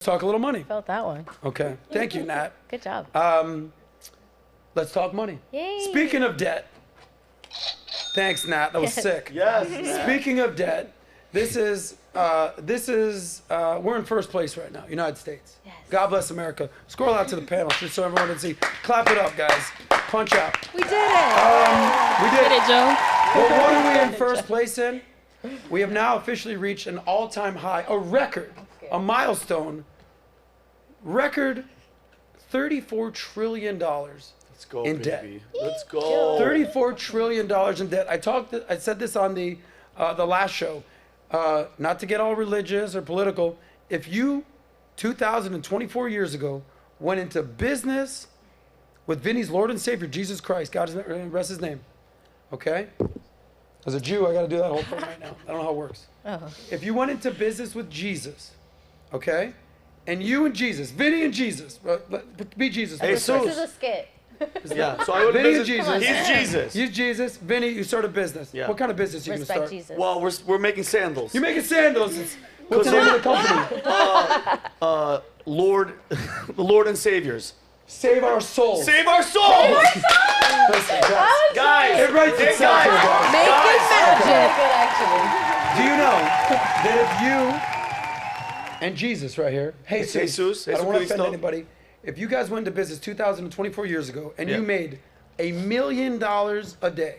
Talk a little money. Felt that one. Okay. Thank you, Nat. Good job. Let's talk money. Yay. Speaking of debt. Thanks, Nat. That was sick. Yes. Speaking of debt, this is we're in first place right now, United States. Yes. God bless America. Scroll out to the panel just so everyone can see. Clap it up, guys. Punch out. We did it. We did Did it, Joe? Well, what are we in first place in? We have now officially reached an all-time high, a record, a milestone, record $34 trillion Let's go, in baby. debt. Let's go. $34 trillion in debt. I said this on the last show, not to get all religious or political. If you, 2024 years ago, went into business with Vinny's Lord and Savior, Jesus Christ, God rest his name, okay? As a Jew, I got to do that whole thing right now. I don't know how it works. Oh. If you went into business with Jesus, okay, and you and Jesus, Vinny and Jesus, be Jesus. Hey, This so- is a skit. Yeah. So I would Vinny and visit. Jesus. He's Jesus. You Jesus, Vinny, you start a business. Yeah. What kind of business are you going to Respect start? Jesus. Well, we're making sandals. You're making sandals. What's the name of the company? Lord, the Lord and Saviors. Save our souls. Save our souls, Listen, guys. it writes Hey, itself here, guys. Make it magic. Okay. Good, actually. Do you know that if you and Jesus right here, Jesus, I don't want to offend Cristo. anybody. If you guys went into business 2024 years ago and Yeah. you made $1 million a day,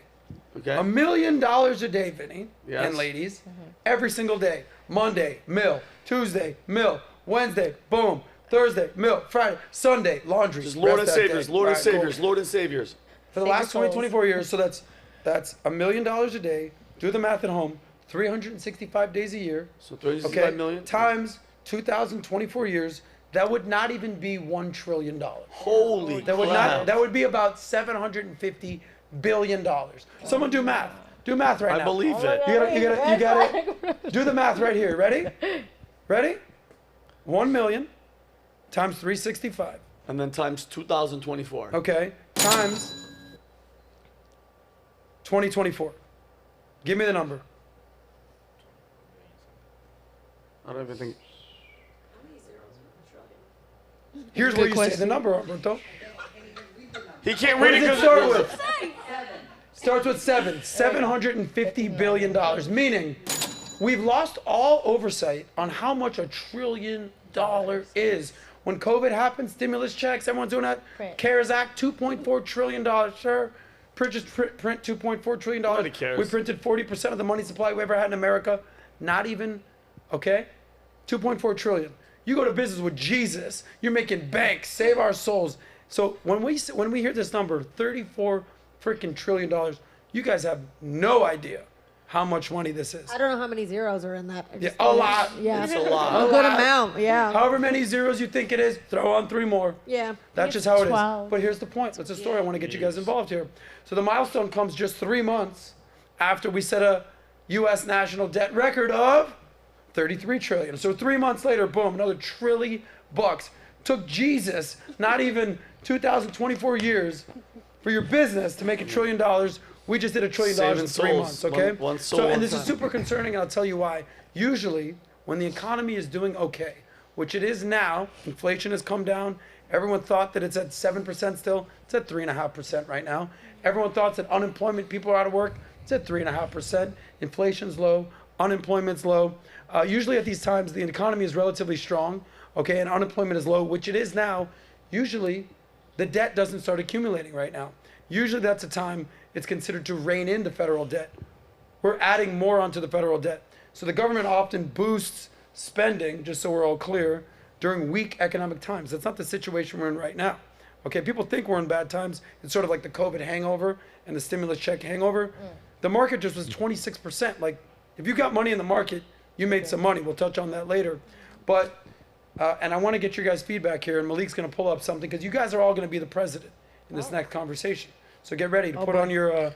Okay. $1 million a day, Vinny Yes. and ladies, every single day, Monday, mill, Tuesday, mill, Wednesday, boom, Thursday, mill, Friday, Sunday, laundry. Just Lord and rest that Saviors. day. Lord and All right, cool. Saviors. Lord and Saviors. For the Save last your souls. 24 years, so that's $1 million a day. Do the math at home. 365 days a year. So 35 Okay. million. Times 2024 years. That would not even be $1 trillion. Holy That would crap. not. That would be about $750 billion. Someone do math. Do math right now. I believe it. You got it. Do the math right here. Ready? Ready? 1 million times 365. And then times 2024. Okay. Times 2024. Give me the number. I don't even think. Here's where you say the number, Alberto. He can't What read does it it start because with? Starts with $750 billion. Meaning, we've lost all oversight on how much $1 trillion is. When COVID happened, stimulus checks, everyone's doing that. Print. CARES Act, $2.4 trillion, sir. Print $2.4 trillion. Nobody cares. We printed 40% of the money supply we ever had in America. Not even, okay? 2.4 trillion. You go to business with Jesus, you're making bank, save our souls. So when we hear this number, $34 freaking trillion, you guys have no idea how much money this is. I don't know how many zeros are in that. I Yeah, just a know lot. Yeah, it's a lot. a good amount. Yeah, However many zeros you think it is, throw on 3 more. yeah. That's just how it is. 12. But here's the point. It's a story. I want to get you guys involved here. So the milestone comes just 3 months after we set a U.S. national debt record of 33 trillion. So 3 months later, boom, another $1 trillion. Took Jesus not even 2024 years for your business to make $1 trillion. We just did $1 trillion Saving in 3 souls. months, okay? One soul, So, and one this is time. super concerning, and I'll tell you why. Usually, when the economy is doing okay, which it is now, inflation has come down. Everyone thought that it's at 7% still. It's at 3.5% right now. Everyone thought that unemployment, people are out of work. It's at 3.5%. Inflation's low. Unemployment's low. Usually at these times, the economy is relatively strong, okay, and unemployment is low, which it is now. Usually, the debt doesn't start accumulating right now. Usually that's a time it's considered to rein in the federal debt. We're adding more onto the federal debt. So the government often boosts spending, just so we're all clear, during weak economic times. That's not the situation we're in right now. Okay, people think we're in bad times. It's sort of like the COVID hangover and the stimulus check hangover. The market just was 26%. Like, if you got money in the market, you made some money. We'll touch on that later. But, and I want to get your guys' feedback here, and Malik's going to pull up something, because you guys are all going to be the president in this next conversation. So get ready to put on your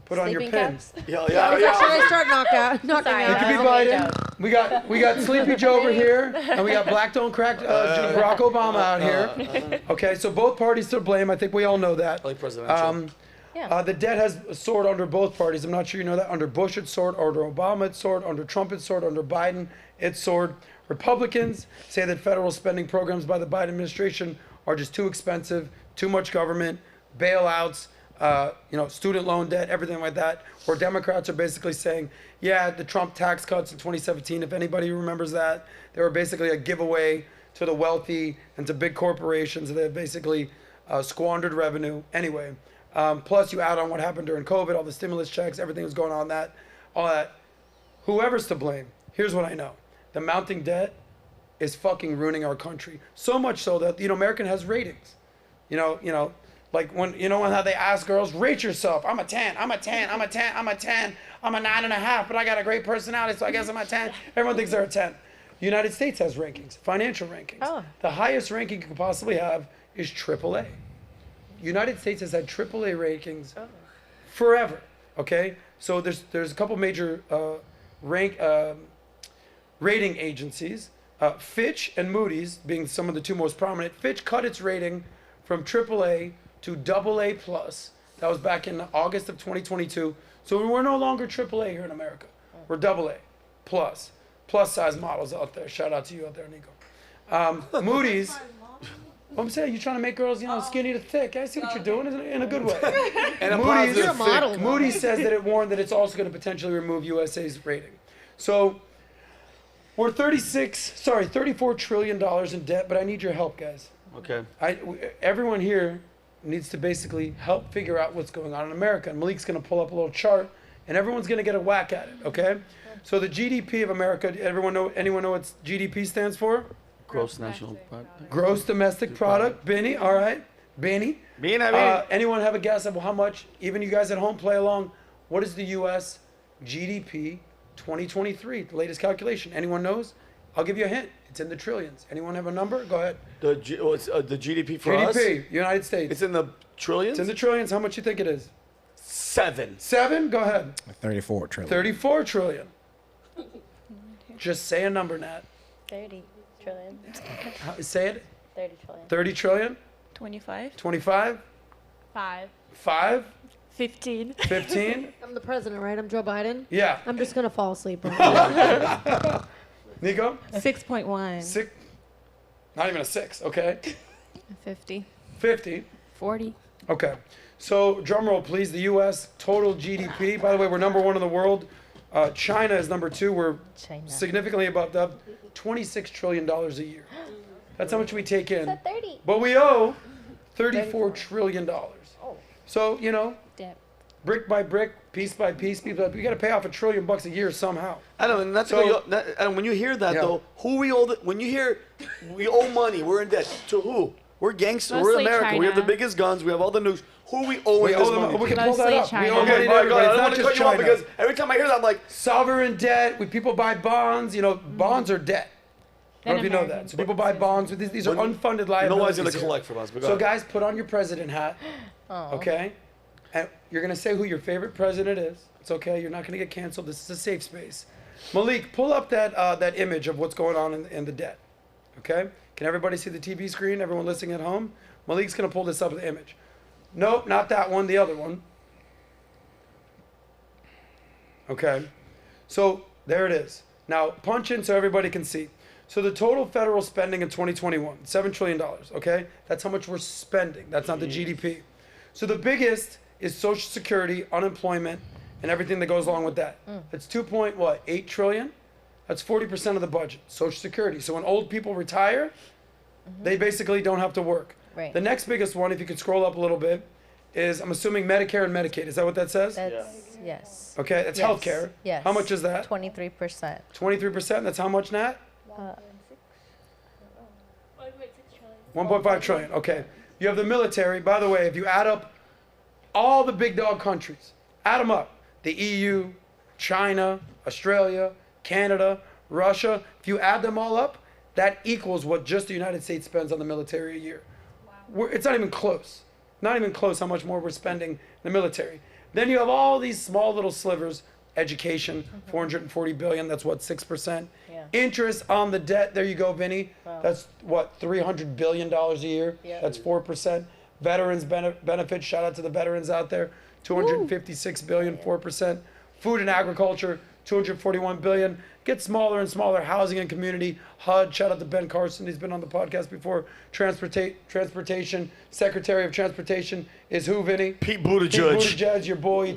Sleeping pin. caps? Yeah, Should yeah, I yeah. start knocking Sorry. You out? can be Only a Biden. We got Sleepy Joe over here, and we got Black Don't Crack Barack Obama out here. Okay, so both parties to blame. I think we all know that. Like presidential. Yeah. The debt has soared under both parties. I'm not sure you know that. Under Bush it soared, under Obama it soared, under Trump it soared, under Biden it soared. Republicans say that federal spending programs by the Biden administration are just too expensive, too much government, bailouts, student loan debt, everything like that. Where Democrats are basically saying, yeah, the Trump tax cuts in 2017, if anybody remembers that, they were basically a giveaway to the wealthy and to big corporations. They basically squandered revenue. Anyway, plus you add on what happened during COVID, all the stimulus checks, everything was going on all that. Whoever's to blame, here's what I know. The mounting debt is fucking ruining our country. So much so that, American has ratings. Like when how they ask girls, rate yourself. I'm a 10, I'm a 10, I'm a 10, I'm a 10, I'm a 9.5, but I got a great personality, so I guess I'm a 10. Everyone thinks they're a 10. The United States has rankings, financial rankings. Oh. The highest ranking you could possibly have is AAA. United States has had AAA rankings forever. Okay, so there's a couple major rating agencies, Fitch and Moody's being some of the two most prominent. Fitch cut its rating from AAA to AA plus. That was back in August of 2022. So we're no longer AAA here in America. We're AA plus. Plus size models out there. Shout out to you out there, Nico. Moody's. I'm saying you're trying to make girls, skinny to thick. I see what you're doing in a good way. And Moody's, You're a model. Moody's says that it warned that it's also going to potentially remove USA's rating. So we're $34 trillion in debt, but I need your help, guys. Okay. Everyone here needs to basically help figure out what's going on in America. And Malik's going to pull up a little chart, and everyone's going to get a whack at it, okay? So the GDP of America, anyone know what GDP stands for? Gross national product. Gross domestic product. Benny, all right. Benny. Anyone have a guess of how much, even you guys at home play along, what is the U.S. GDP 2023, the latest calculation? Anyone knows? I'll give you a hint. It's in the trillions. Anyone have a number? Go ahead. The GDP for us? GDP, United States. It's in the trillions? It's in the trillions. How much you think it is? 7. 7? Go ahead. 34 trillion. 34 trillion. Just say a number, Nat. 30 trillion. Say it. 30 trillion. 30 trillion? 25. 25? 5. 5? 15. 15? I'm the president, right? I'm Joe Biden. Yeah. I'm just gonna fall asleep. Right Nico? 6.1. 6? Not even a 6. Okay. 50. 50? 40. Okay. So, drum roll, please. The U.S. total GDP. By the way, we're number 1 in the world. China is number 2. We're significantly above that. $26 trillion a year. That's how much we take in. It's at 30. But we owe $34 trillion. So, Debt. brick by brick, piece by piece, we got to pay off $1 trillion a year somehow. I don't know, and that's and when you hear that though, who we owe when you hear we owe money, we're in debt to who? We're gangsters. We're Mostly America. We have the China. biggest guns. We have all the nukes. Who we owe We this owe them. money? We can to? pull that Mostly up. We China. owe money Okay, to my everybody. God, I It's don't not want to just cut you off China. because every time I hear that, I'm like, Sovereign debt. People buy bonds. Bonds are debt. I don't know if you know that. So people buy bonds. These are unfunded liabilities. no one's gonna here. collect from us. But go So ahead. guys, put on your president hat. Okay? And you're going to say who your favorite president is. It's okay. You're not going to get canceled. This is a safe space. Malik, pull up that image of what's going on in the debt. Okay? Can everybody see the TV screen? Everyone listening at home? Malik's going to pull this up, the image. Nope, not that one. The other one. Okay? So there it is. Now, punch in so everybody can see. So the total federal spending in 2021, $7 trillion, okay? That's how much we're spending. That's not the GDP. So the biggest is Social Security, unemployment, and everything that goes along with that. It's 2.8 trillion? That's 40% of the budget, Social Security. So when old people retire, they basically don't have to work. Right. The next biggest one, if you could scroll up a little bit, is, I'm assuming, Medicare and Medicaid. Is that what that says? That's, yes. Okay, that's Yes. healthcare. Yes. How much is that? 23%. 23%? That's how much, Nat? 1.5 trillion. Okay. You have the military. By the way, if you add up all the big dog countries, add them up. The EU, China, Australia, Canada, Russia. If you add them all up, that equals what just the United States spends on the military a year. It's not even close. Not even close how much more we're spending in the military. Then you have all these small little slivers. Education, 440 billion. That's what, 6%. Yeah. Interest on the debt. There you go, Vinny. Wow. That's what, $300 billion a year. Yeah. That's 4%. Veterans benefits. Shout out to the veterans out there. 256 billion, 4%. Food and agriculture, 241 billion. Get smaller and smaller. Housing and community. HUD. Shout out to Ben Carson. He's been on the podcast before. Transportation. Secretary of Transportation is who, Vinny? Pete Pete Buttigieg. Buttigieg, your boy.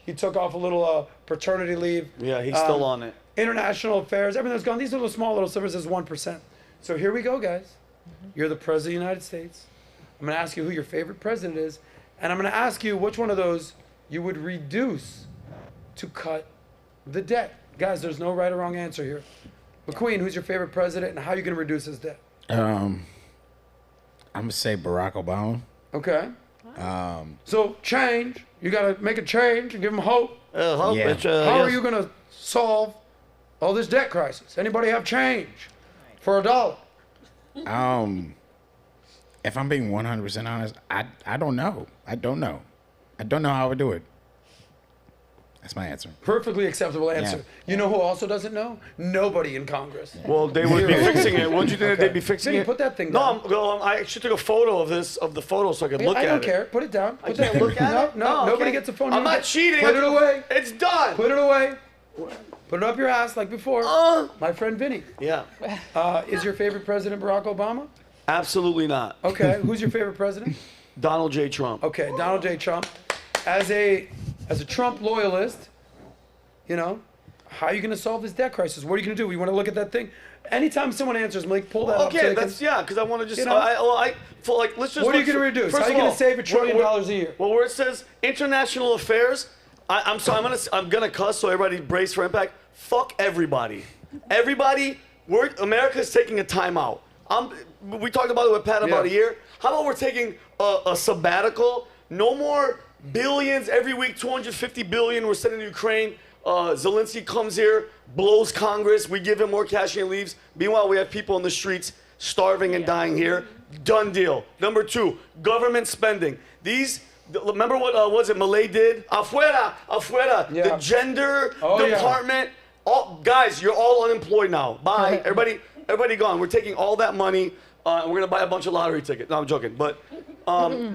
He took off a little paternity leave. Yeah, he's still on it. International affairs. Everything's gone. These little small little slivers is 1%. So here we go, guys. You're the president of the United States. I'm going to ask you who your favorite president is. And I'm going to ask you which one of those you would reduce to cut the debt. Guys, there's no right or wrong answer here. McQueen, who's your favorite president and how are you going to reduce his debt? I'm gonna say Barack Obama. Okay. So change. You got to make a change and give him hope. Hope Yeah. How are you going to solve all this debt crisis? Anybody have change for $1? If I'm being 100% honest, I don't know. I don't know how I would do it. That's my answer. Perfectly acceptable answer. Yeah. You know who also doesn't know? Nobody in Congress. Well, they would be fixing it. Wouldn't you think that they'd be fixing Vinny, it? put that thing No, down. I actually took a photo of the photo so I could look I at don't it. care. Put it down. Put can't that look at no, it? No, Oh, nobody okay. gets a phone. I'm not cheating. Put it away. It's done. Put it away. Put it up your ass like before. My friend Vinny. Yeah. Is your favorite president Barack Obama? Absolutely not. Okay. Who's your favorite president? Donald J. Trump. Okay, Donald J. Trump. As a Trump loyalist, you know, how are you going to solve this debt crisis? What are you going to do? You want to look at that thing? Anytime someone answers, Malik, pull that up. so Okay, they can- that's because I want to just. You know? Let's just. What are you look going to for- reduce? first How are you of going all, to save $1 trillion a year? Well, where it says international affairs, I'm sorry. I'm gonna cuss so everybody brace for impact. Fuck everybody. Everybody. America's taking a timeout. We talked about it with Pat about a year. How about we're taking a sabbatical? No more billions every week. 250 billion we're sending to Ukraine. Zelensky comes here, blows Congress. We give him more cash and he leaves. Meanwhile, we have people in the streets starving and dying here. Done deal. Number 2, government spending. Remember what was it Malay did? Afuera. Yeah. The gender Oh, yeah. department. Guys, you're all unemployed now. Bye. Everybody gone. We're taking all that money and we're gonna buy a bunch of lottery tickets. No, I'm joking. But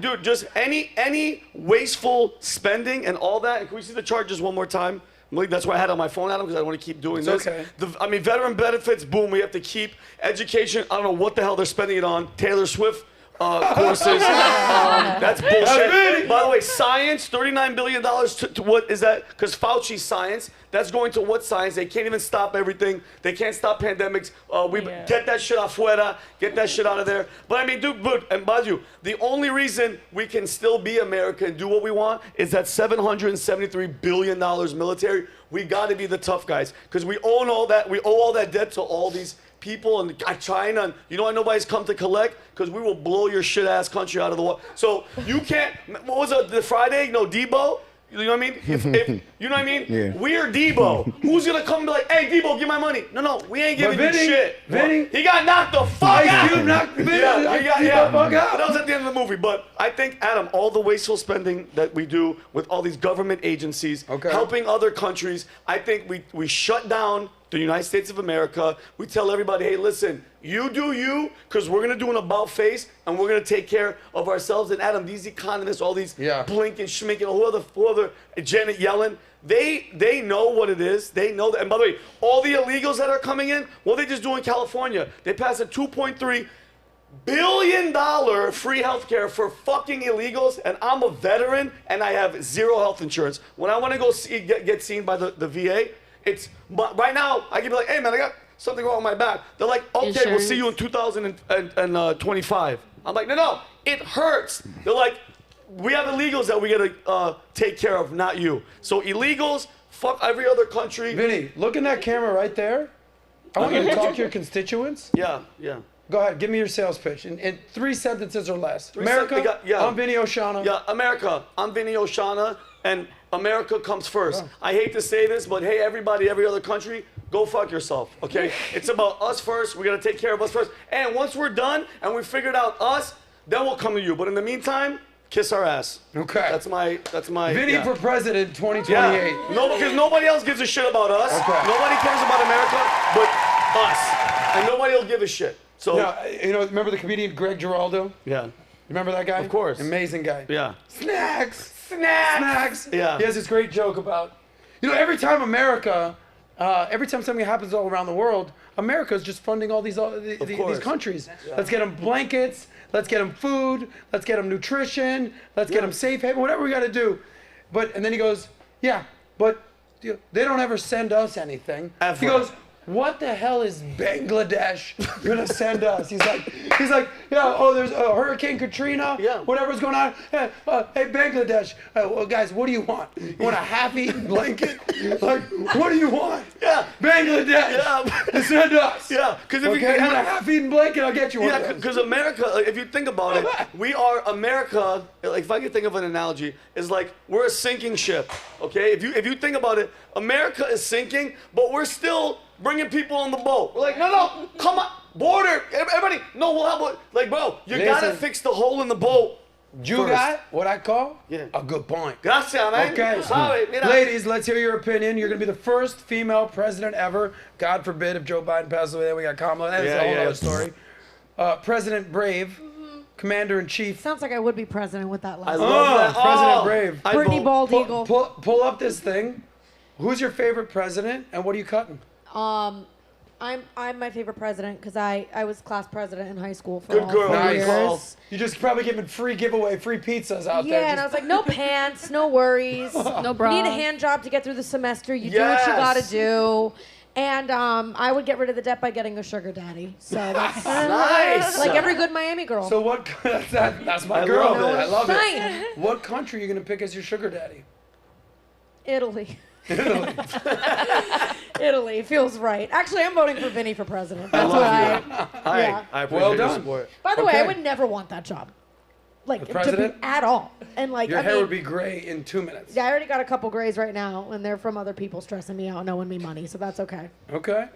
dude, just any wasteful spending and all that. And can we see the chart just one more time? That's why I had it on my phone, Adam, because I want to keep doing this. okay. Veteran benefits, boom, we have to keep. Education, I don't know what the hell they're spending it on. Taylor Swift courses. That's bullshit. By the way, science, $39 billion to what is that? Because Fauci's science, that's going to what science? They can't even stop everything. They can't stop pandemics. Get that shit afuera. Get that shit out of there. But I mean, dude, and Baju, the only reason we can still be America and do what we want is that $773 billion military. We got to be the tough guys because we own all that. We owe all that debt to all these people in China. And you know why nobody's come to collect? Because we will blow your shit ass country out of the water. So you can't. What was it? The Friday? No, Debo. You know what I mean? If you know what I mean? Yeah. We're Debo. Who's gonna come and be like, hey, Debo, give my money? No, we ain't giving you Vinny, shit. Vinny, He got knocked the fuck out. You knocked Vinny Yeah. the fuck out. That was at the end of the movie. But I think, Adam, all the wasteful spending that we do with all these government agencies, helping other countries, I think we shut down the United States of America. We tell everybody, hey, listen, you do you, because we're going to do an about face, and we're going to take care of ourselves. And Adam, these economists, all these Blink and Schmink, and who other Janet Yellen, they know what it is. They know that. And by the way, all the illegals that are coming in, what they just do in California, they passed a $2.3 billion free health care for fucking illegals, and I'm a veteran, and I have zero health insurance. When I want to go get seen by the VA, but right now, I can be like, hey man, I got something wrong with my back. They're like, okay, we'll see you in 2025. I'm like, no, it hurts. They're like, we have illegals that we gotta take care of, not you. So illegals, fuck every other country. Vinny, look in that camera right there. I want you to talk to your constituents. Yeah. Go ahead, give me your sales pitch in 3 sentences or less. Three America, sentences, yeah. I'm Vinny Oshana. Yeah, America, I'm Vinny Oshana, and America comes first. I hate to say this, but hey, everybody, every other country, go fuck yourself, okay? It's about us first. We gotta take care of us first. And once we're done and we figured out us, then we'll come to you. But in the meantime, kiss our ass. Okay. That's my. Vinny for president 2028. Yeah. No, because nobody else gives a shit about us. Okay. Nobody cares about America but us. And nobody will give a shit. So. You know, remember the comedian Greg Giraldo? Yeah. Remember that guy? Of course. Amazing guy. Yeah. Snacks. Yeah. He has this great joke about, You know, every time something happens all around the world, America is just funding all these these countries. Let's get them blankets. Let's get them food. Let's get them nutrition. Let's get them safe haven. Whatever we got to do. And then he goes, yeah, but they don't ever send us anything. Ever. He goes, what the hell is Bangladesh gonna send us? He's like, yeah. Oh, there's Hurricane Katrina. Yeah. Whatever's going on. Hey, Bangladesh. Well, guys, what do you want? You want a half-eaten blanket? Like, what do you want? Yeah. Bangladesh. Yeah. To send us. Yeah, because if Okay, you want a you half-eaten blanket? I'll get you one. yeah, because America, like, if you think about it, we are America. Like, if I could think of an analogy, is like we're a sinking ship. Okay, if you think about it, America is sinking, but we're still bringing people on the boat. We're like, no, come on, border, everybody. No, we'll help. Like, bro, you gotta Listen. fix the hole in the boat. You first. got what I call Yeah. a good point. Gracias, man. Okay. Sorry, mira. Ladies, let's hear your opinion. You're going to be the first female president ever. God forbid if Joe Biden passes away, then we got Kamala. That's a whole other story. President Brave, Commander-in-Chief. Sounds like I would be president with that I last. love that. President Oh, Brave. I Brittany vote. Bald Eagle. Pull up this thing. Who's your favorite president, and what are you cutting? I'm my favorite president because I was class president in high school for Good all girl. 4 Nice. years. You just probably giving free giveaway, free pizzas out there. Yeah, and I was like, no pants, no worries. No bra. You need a hand job to get through the semester. You do what you gotta Yes. do. And I would get rid of the debt by getting a sugar daddy. So that's Nice. like every good Miami girl. So what? That's my I girl. love it. I love it. Fine. What country are you gonna pick as your sugar daddy? Italy. Italy feels right. Actually, I'm voting for Vinny for president. That's what I. Yeah. I appreciate Well your done. support. By the way, I Okay. would never want that job. Like The to president? be at all. And like Your I hair mean, would be gray in 2 minutes. yeah, I already got a couple grays right now, and they're from other people stressing me out and owing me money, so that's okay. Okay.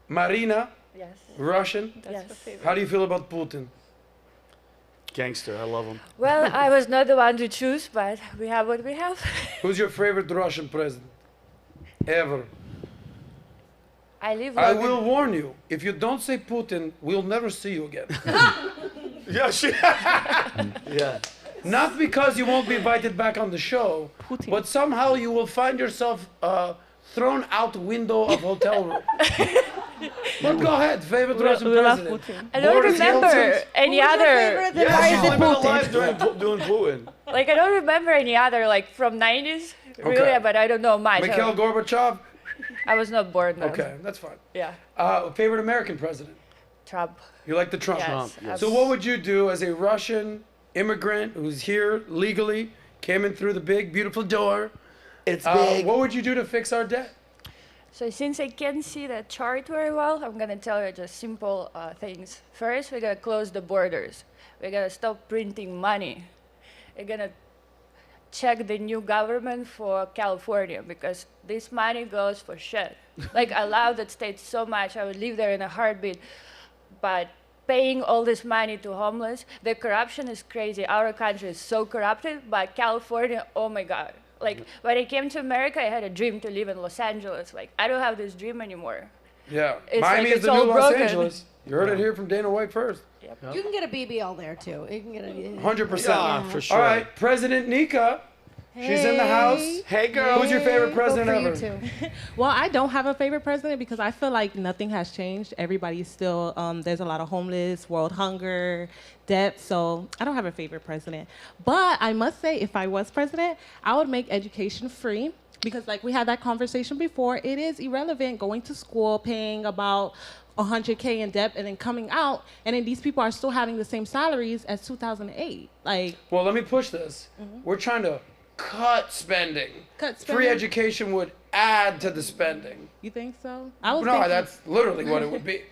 Marina, Yes. Russian. Yes. How do you feel about Putin? Gangster, I love him. Well, I was not the one to choose, but we have what we have. Who's your favorite Russian president? Ever. I live. I long will warn you, if you don't say Putin, we'll never see you again. Yeah, yeah. Not because you won't be invited back on the show, but somehow you will find yourself thrown out the window of hotel room. But go ahead, favorite Russian we love president. Putin. I don't Boris remember Yeltsin? any Who's your other. favorite? Then Yeah, why she's is it living a Putin? life doing Putin. Like I don't remember any other like from 90s. Really, Okay. but I don't know much. Mikhail Gorbachev? I was not born then. Okay, that's fine. Yeah. Favorite American president? Trump. You like the Trump? Yes. Trump, yes. So what would you do as a Russian immigrant who's here legally, came in through the big, beautiful door? It's What would you do to fix our debt? So since I can't see the chart very well, I'm gonna tell you just simple things. First, we're gonna close the borders. We're gonna stop printing money. We're gonna check the new government for California because this money goes for shit. Like I love that state so much, I would live there in a heartbeat. But paying all this money to homeless, the corruption is crazy. Our country is so corrupted, but California, oh my God. Like when I came to America, I had a dream to live in Los Angeles. Like I don't have this dream anymore. Yeah, It's Miami like is it's the new all Los broken. Angeles. You heard it here from Dana White first. You can get a BBL there too. You can get a 100%. Yeah, for sure. All right, President Nika. She's in the house. Hey, girl. Who's your favorite president Vote for ever? you too. Well, I don't have a favorite president because I feel like nothing has changed. Everybody's still, there's a lot of homeless, world hunger, debt. So I don't have a favorite president. But I must say, if I was president, I would make education free. Because like we had that conversation before, it is irrelevant going to school, paying about $100K in debt and then coming out, and then these people are still having the same salaries as 2008. Like, Well, let me push this. We're trying to cut spending. cut Free spending. education would add to the spending. You think so? I was No, thinking, that's literally what it would be.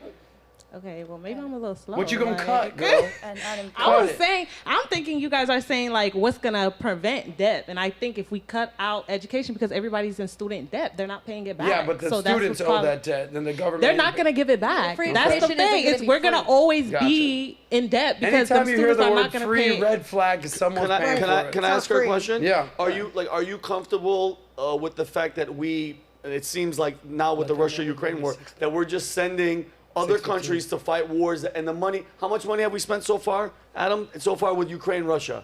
okay. Well, maybe I'm a little slow. What you gonna like- cut, girl? And I was Cut it. saying, I'm thinking you guys are saying like what's gonna prevent debt, and I think if we cut out education because everybody's in student debt, they're not paying it back. Yeah, but the So that's students what's owe causing- that debt, then the government. They're not gonna give it back. Free That's the education isn't thing. gonna Is be we're gonna free. always Gotcha. be in debt because Anytime the you hear students the are word not gonna free, pay. red flag, someone's paying for it. Can I It's ask her not a free. question? Yeah. Are you comfortable with the fact that it seems like now with the Russia-Ukraine war that we're just sending other 6:15. countries to fight wars and the money? How much money have we spent so far, Adam? So far with Ukraine, Russia.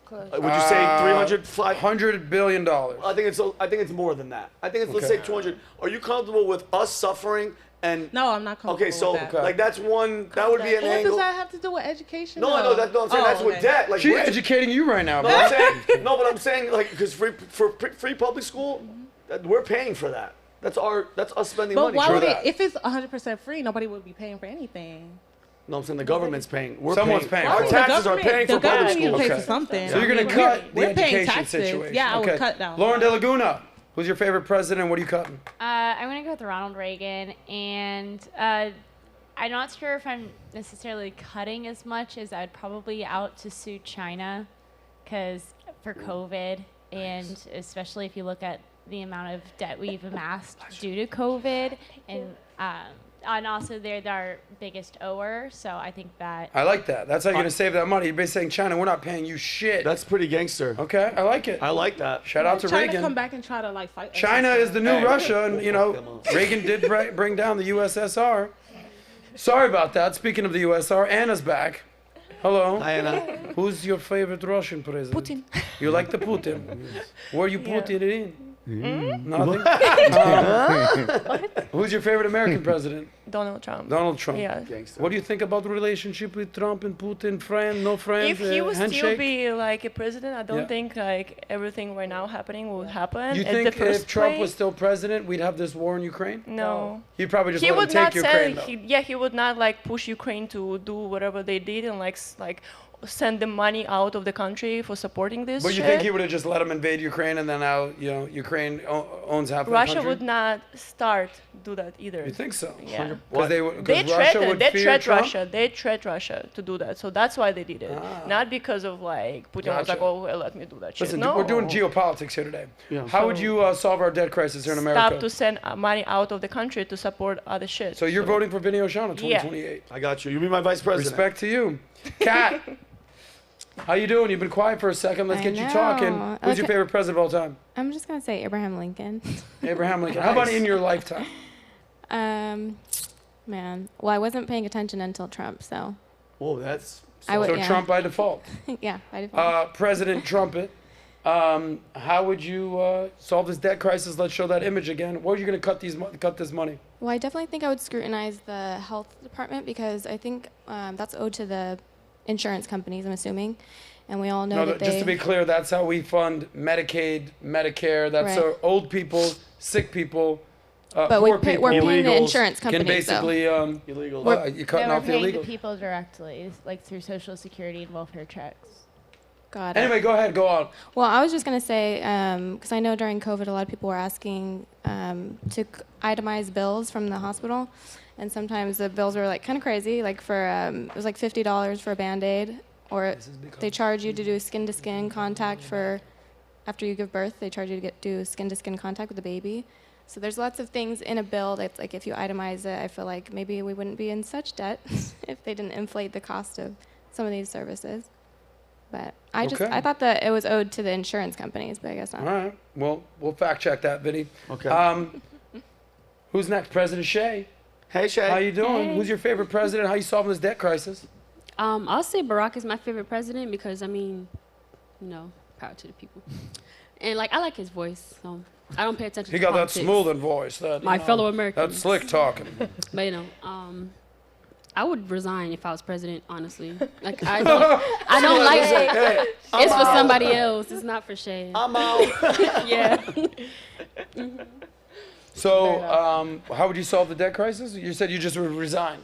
Close. Would you say 300, $100 billion. I think it's more than that. I think it's let's say 200. Are you comfortable with us suffering and? No, I'm not comfortable Okay, so with that. like that's one. That would be an What angle. does that have to do with education? No, though? no, I'm saying that's with okay. debt. Like She's we're- educating you right now, No, bro. I'm saying, no, but I'm saying like because free public school, we're paying for that. That's us spending But money. why True would that. if it's 100% free, nobody would be paying for anything. No, I'm saying the government's paying. We're Someone's paying. Our The taxes are paying for the public government schools. pays Okay. for something. So you're going to We're- cut the we're paying education taxes. situation. Yeah, I okay. would cut down. Lauren De Laguna, who's your favorite president? What are you cutting? I'm going to go with Ronald Reagan, and I'm not sure if I'm necessarily cutting as much as I'd probably out to sue China for COVID, and especially if you look at the amount of debt we've amassed due to COVID, and also they're our biggest ower, so I think that I like that. That's how you're going to save that money. You're basically saying, China, we're not paying you shit. That's pretty gangster. Okay, I like it. I like that. Shout out to China Reagan. come back and try to like fight. us China and is the stuff. new Russia, and you know, Reagan did bring down the USSR. Sorry about that. Speaking of the USSR, Anna's back. Hello. Hi, Anna. Who's your favorite Russian president? Putin. You like the Putin? Where you put it in? Nothing. Who's your favorite American president? Donald Trump. Donald Trump. Yeah. What do you think about the relationship with Trump and Putin? Friend, no friend? If he would handshake? still be like a president, I don't Yeah. think like everything right now happening would happen. You at think the first if Trump place. was still president, we'd have this war in Ukraine? No. He'd probably just He let would him not take say Ukraine, though. he would not like push Ukraine to do whatever they did and like send the money out of the country for supporting this But you shit. think he would have just let him invade Ukraine and then now, you know, Ukraine owns half the Russia country? would not do that either. You think so? Yeah. Because They Russia would fear threat Trump? Russia. They threat Russia to do that. So that's why they did it. Not because of like Putin was like, Gotcha. oh, well, let me do that shit. Listen, No. we're doing geopolitics here today. Yeah. How would you solve our debt crisis here in America? Stop to send money out of the country to support other shit. So you're voting for Vinny O'Shannell, Yeah. 2028. I got you. You be my vice president. Respect to you. Kat, how you doing? You've been quiet for a second. Let's I get you know. talking. Who's your Okay. favorite president of all time? I'm just gonna say Abraham Lincoln. Abraham Lincoln. How about in your lifetime? Man. Well, I wasn't paying attention until Trump, so Whoa, that's. I would. So Yeah. Trump by default. Yeah, by default. President Trumpet. How would you solve this debt crisis? Let's show that image again. Where are you going to cut this money? Well, I definitely think I would scrutinize the health department because I think that's owed to the insurance companies. I'm assuming, and we all know that just they. to be clear, that's how we fund Medicaid, Medicare. That's Right. our old people, sick people, but poor people. we're paying the illegals insurance can companies. basically Illegal. you're cutting we're off the paying the illegal. people directly, like through Social Security and welfare checks. Got it. Anyway, go ahead, go on. Well, I was just going to say, because I know during COVID, a lot of people were asking itemize bills from the hospital. And sometimes the bills were like kind of crazy. Like it was like $50 for a Band-Aid. Or they charge you to do skin-to-skin contact after you give birth. They charge you to do skin-to-skin contact with the baby. So there's lots of things in a bill that's like if you itemize it, I feel like maybe we wouldn't be in such debt if they didn't inflate the cost of some of these services. But I Okay. thought that it was owed to the insurance companies, but I guess not. All right. Well, we'll fact check that, Vinny. Okay. Who's next? President Shea. Hey, Shay. How you doing? Hey. Who's your favorite president? How you solving this debt crisis? I'll say Barack is my favorite president because I mean, power to the people, and like I like his voice, so I don't pay attention. He to got that politics. smoothing voice. That My fellow Americans. That slick talking. But I would resign if I was president. Honestly, like I don't like it. Hey, It's for somebody else. It's not for Shay. I'm out. Yeah. So, how would you solve the debt crisis? You said you just would resign.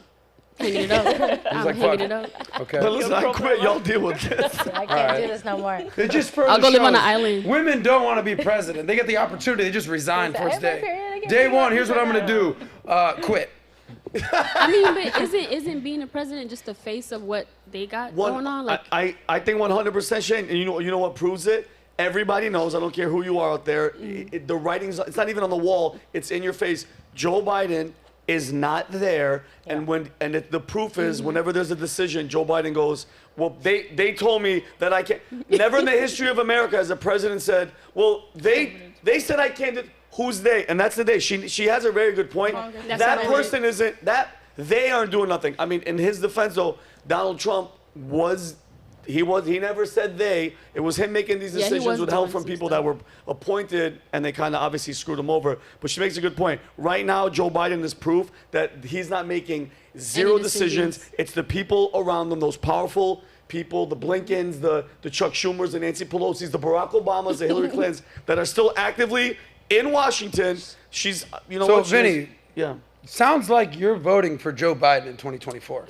Hanging it up. I'm like, hanging fuck. it up. Okay. But listen, I quit. Y'all deal with this. I can't right. do this no more. It just further I'll go live on shows an island. Women don't want to be president. They get the opportunity. They just resign Say, first "I'm a day. parent, I get Day paid one, off here's what I'm going to do. Quit. I mean, but isn't being a president just the face of what they got going on? Like, I think 100%, Shane. And you know what proves it? Everybody knows. I don't care who you are out there. The writing's. It's not even on the wall. It's in your face. Joe Biden is not there, and the proof is whenever there's a decision, Joe Biden goes, well, they told me that I can't. Never in the history of America has a president said, well, they said I can't. Who's they? And that's the day. She has a very good point. That person isn't that. They aren't doing nothing. I mean, in his defense, though, Donald Trump was He never said they. It was him making these Yeah, he decisions was with help doing from some people stuff. that were appointed, and they kind of obviously screwed him over. But she makes a good point. Right now, Joe Biden is proof that he's not making zero Any decisions. It's the people around them, those powerful people, the Blinkens, the Chuck Schumers, the Nancy Pelosi's, the Barack Obamas, the Hillary Clintons, that are still actively in Washington. She's, you know So, what? Vinny, Yeah. sounds like you're voting for Joe Biden in 2024.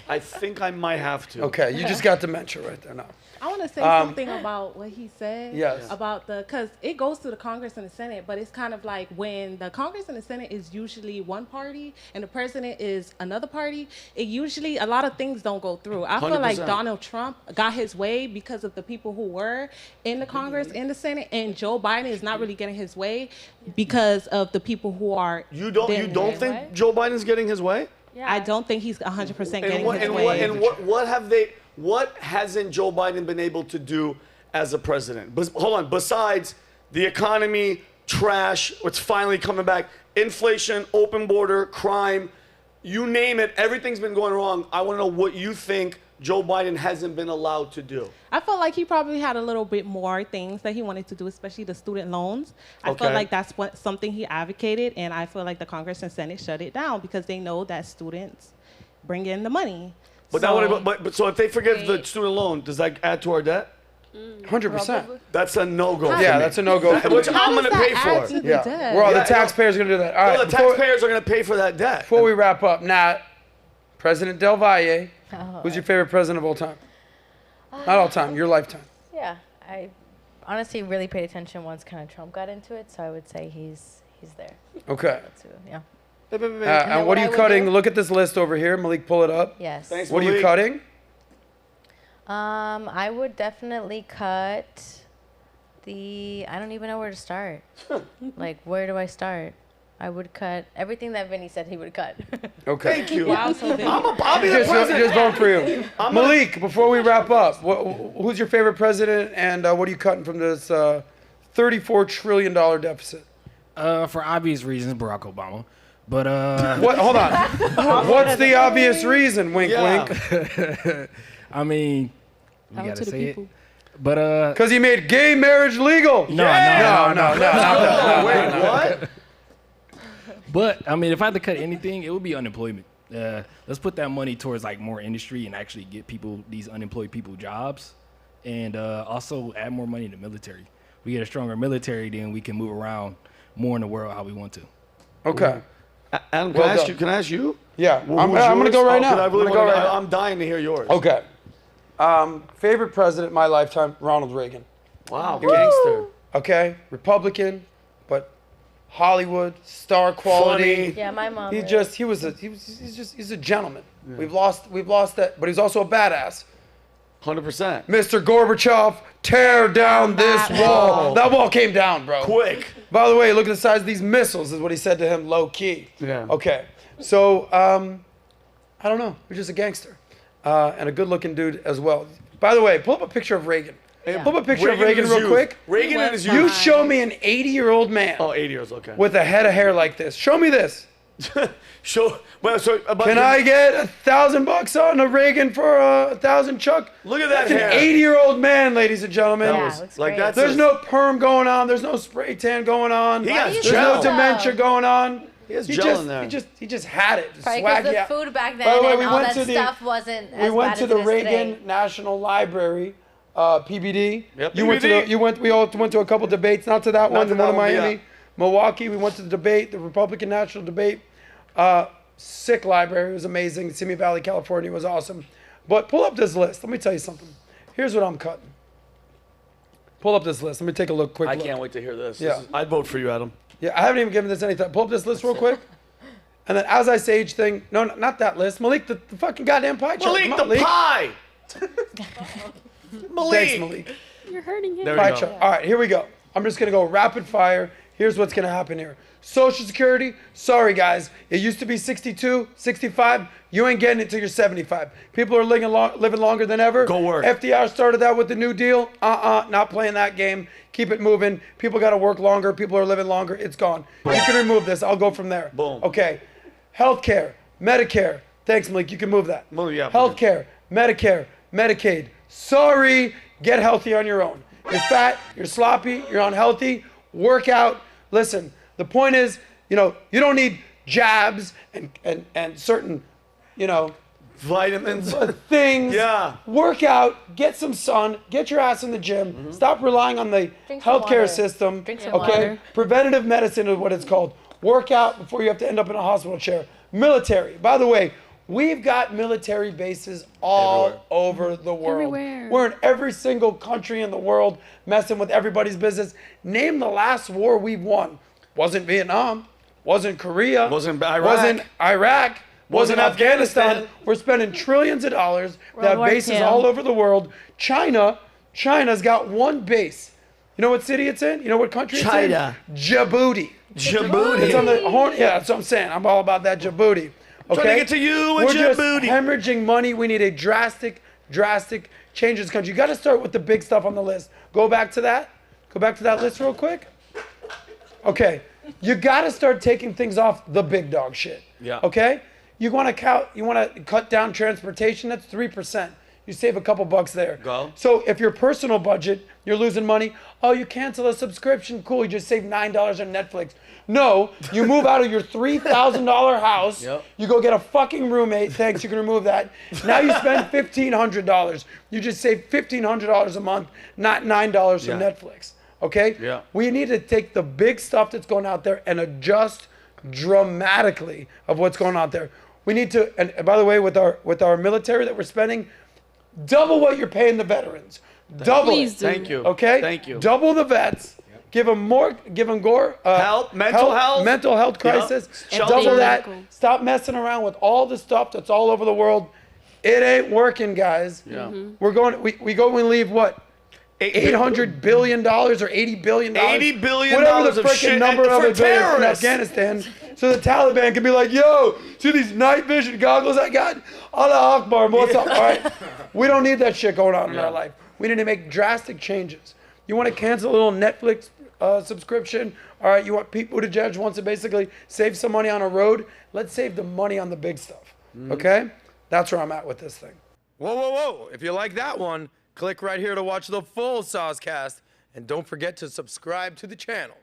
I think I might have to. Okay, you just got dementia right there now. I want to say something about what he said. Yes. About because it goes to the Congress and the Senate, but it's kind of like when the Congress and the Senate is usually one party and the president is another party, it usually, a lot of things don't go through. I feel like 100%. Donald Trump got his way because of the people who were in the Congress and the Senate, and Joe Biden is not really getting his way because of the people who are. You don't think What? Joe Biden's getting his way? Yeah. I don't think he's 100% getting his And way. what hasn't Joe Biden been able to do as a president? Hold on, besides the economy, trash, it's finally coming back, inflation, open border, crime, you name it, everything's been going wrong. I want to know what you think Joe Biden hasn't been allowed to do. I felt like he probably had a little bit more things that he wanted to do, especially the student loans. I Okay. felt like that's something he advocated, and I feel like the Congress and Senate shut it down because they know that students bring in the money. But so if they forgive the student loan, does that add to our debt? 100%. That's a no-go. for Yeah, me. that's a no-go. for Which me. I'm going to pay How does for. that add to the Yeah, debt? well, Yeah, the taxpayers are gonna do that. All right, Well, the before- taxpayers are going to pay for that debt. Before we wrap up, Nat, President Del Valle, who's your favorite president of all time? Not all time, your lifetime. Yeah, I honestly really paid attention once kind of Trump got into it, so I would say he's there. Okay. So, yeah. And then what what are I you would cutting? do- Look at this list over here. Malik, pull it up. Yes. Thanks, What are you Malik. cutting? I would definitely cut I don't even know where to start. Like, where do I start? I would cut everything that Vinny said he would cut. Okay. Thank you. Wow, so big. I'll be the president. Just going for you. Malik, before we wrap up, who's your favorite president and what are you cutting from this $34 trillion deficit? For obvious reasons, Barack Obama. But What? Hold on. What's the obvious reason? Wink, Yeah. wink. I mean, we Out gotta to the say people. it. But Because he made gay marriage legal. no, No, not that. Wait, No, no. what? But I mean, if I had to cut anything, it would be unemployment. Let's put that money towards like more industry and actually get these unemployed people jobs, and also add more money in the military. We get a stronger military, then we can move around more in the world how we want to. Okay. Adam, Well can done. I ask you? Yeah. Well, I'm who's going to yours? go right Oh, 'cause now. I I'm really going to go wanna- right now. I'm dying to hear yours. Okay. Favorite president in my lifetime, Ronald Reagan. Wow, gangster. Okay, Republican, but Hollywood star quality. Funny. Yeah, my mom. He's a gentleman. We've lost that, but he's also a badass. 100%. Mr. Gorbachev, tear down this wall. That wall came down, bro. Quick. By the way, look at the size of these missiles, is what he said to him, low key. Yeah. Okay, so I don't know. He's just a gangster and a good-looking dude as well. By the way, pull up a picture of Reagan. Yeah. Pull up a picture of Reagan is real youth. quick. Reagan and his You youth. show me an 80-year-old man Oh, 80 years, okay. with a head of hair like this. Show me this. Well, so about Can I get $1,000 on a Reagan for 1,000 Chuck? Look at that That's hair. an 80-year-old man, ladies and gentlemen. Yeah, looks like great. that's There's no perm going on. There's no spray tan going on. He got There's gel. no dementia going on. He has gel in there. He just had it. Just Probably because swaggy the out. food back By then the way, and we all went that to the- stuff wasn't We as went bad to as the it is Reagan today. National Library, PBD. Yep, You went to PBD. we all went to a couple debates, not to that one, to the one in that one, Miami, yeah. Milwaukee. We went to the debate, the Republican National Debate. Sick library, it was amazing. Simi Valley, California was awesome. But pull up this list. Let me tell you something. Here's what I'm cutting. Pull up this list. Let me take a quick I look. can't wait to hear this. Yeah. I'd vote for you, Adam. Yeah, I haven't even given this any thought. Pull up this list real quick. And then as I say each thing, no, not that list. Malik, the fucking goddamn pie chart. Malik, Come the on, Malik. pie. Malik. Thanks, Malik. You're hurting him. There we Pie go. chart. All right, here we go. I'm just going to go rapid fire. Here's what's going to happen here. Social Security, sorry guys. It used to be 62, 65. You ain't getting it till you're 75. People are living longer than ever. Go work. FDR started that with the New Deal. Not playing that game. Keep it moving. People got to work longer. People are living longer. It's gone. You can remove this. I'll go from there. Boom. Okay. Healthcare, Medicare. Thanks, Malik. You can move that. Well, yeah, Healthcare, Medicare, Medicaid. Sorry, get healthy on your own. You're fat, you're sloppy, you're unhealthy, work out. Listen, the point is, you don't need jabs and certain, vitamins, things. Yeah. Work out, get some sun, get your ass in the gym. Stop relying on the Drink some healthcare water. system. Drink some Okay, water. preventative medicine is what it's called. Work out before you have to end up in a hospital chair. Military. By the way, we've got military bases all over the world. Everywhere. We're in every single country in the world, messing with everybody's business. Name the last war we've won. Wasn't Vietnam. Wasn't Korea. Wasn't Iraq. Wasn't Iraq. Wasn't Afghanistan. Afghanistan. We're spending trillions of dollars. They World have War bases II. all over the world. China's got one base. You know what city it's in? You know what country China. it's in? Djibouti. Djibouti. It's on the horn. Yeah, that's what I'm saying. I'm all about that Djibouti. Okay? Trying to get to you and We're just Djibouti. hemorrhaging money. We need a drastic change in this country. You got to start with the big stuff on the list. Go back to that. Go back to that list real quick. Okay. You got to start taking things off the big dog shit. Yeah. Okay? You want to cut down transportation, that's 3%. You save a couple bucks there. Go. So if your personal budget, you're losing money, oh, you cancel a subscription, cool, you just save $9 on Netflix. No, you move out of your $3,000 house, Yep. you go get a fucking roommate, thanks, you can remove that. Now you spend $1,500. You just save $1,500 a month, not $9 from Yeah. Netflix. Okay? Yeah. We need to take the big stuff that's going out there and adjust dramatically of what's going on there. We need to, and by the way, with our military that we're spending, double what you're paying the veterans. Double Please it. do. Thank you. Okay? Thank you. Double the vets. Give them gore. Mental health. Mental health crisis. Yep. Double Shelter. that. Stop messing around with all the stuff that's all over the world. It ain't working, guys. Yeah. We're going. We go and leave what? $800 billion or $80 billion. $80 billion Whatever the of frickin' shit number for of it is in terrorists. Afghanistan. So the Taliban can be like, yo, see these night vision goggles I got? Allah Akbar, what's up? All right. We don't need that shit going on in our life. We need to make drastic changes. You want to cancel a little Netflix subscription? All right. You want Pete Buttigieg wants to basically save some money on a road? Let's save the money on the big stuff. Okay? That's where I'm at with this thing. Whoa, whoa, whoa. If you like that one, click right here to watch the full SOSCAST. And don't forget to subscribe to the channel.